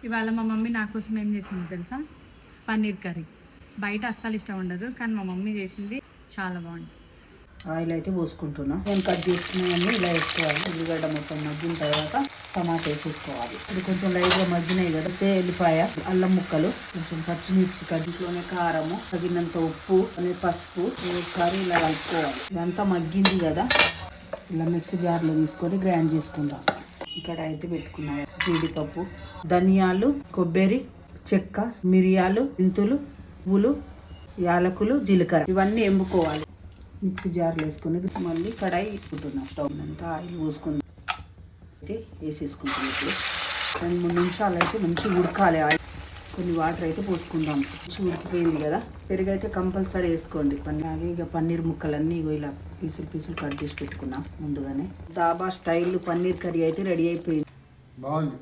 ఇవాళ మా మమ్మీ నా కోసం ఏం చేసింది తెలుసా? పన్నీర్ కర్రీ. బయట అస్సలు ఇష్టం ఉండదు, కానీ మా మమ్మీ చేసింది చాలా బాగుంది. ఆయిల్ అయితే పోసుకుంటున్నా. నేను కట్ చేసుకునేవన్నీ ఇలా వేసుకోవాలి. ఉల్లిగడ్డ మొత్తం మగ్గిన తర్వాత టమాటా వేసేసుకోవాలి. ఇది కొంచెం లైట్గా మగ్గినాయి కదా, ఎల్లిపాయ, అల్లం ముక్కలు, కొంచెం పచ్చిమిర్చి, కడ్డీలోనే కారము, తగినంత ఉప్పు, పసుపు, కర్రీ ఇలా కలుపుకోవాలి. ఇదంతా మగ్గింది కదా, ఇలా మిక్సీ జార్లో తీసుకొని గ్రైండ్ చేసుకుందాం. ఇక్కడ అయితే పెట్టుకున్నాయి జీడిపప్పు, ధనియాలు, కొబ్బరి, చెక్క, మిరియాలు, మెంతులు, పువ్వులు, యాలకులు, జీలకర్ర ఇవన్నీ ఎంపుకోవాలి. మిక్సీ జార్లో వేసుకొని మళ్ళీ కడాయి ఇట్టుకుంటున్నాం. స్టవ్ అంతా ఆయిల్ పోసుకుని అయితే వేసేసుకుంటాం. ఇప్పుడు 2-3 నిమిషాలు అయితే మంచిగా ఉడకాలి. ఆయిల్ కొన్ని వాటర్ అయితే పోసుకుందాం. మంచిగా ఉడికిపోయింది కదా, పెరుగు అయితే కంపల్సరీ వేసుకోండి. ఇక పన్నీర్ ముక్కలన్నీ ఇలా పీసులు కట్ చేసి పెట్టుకున్నాం ముందుగానే. దాబా స్టైల్ పన్నీర్ కర్రీ అయితే రెడీ అయిపోయింది. బాగుంది.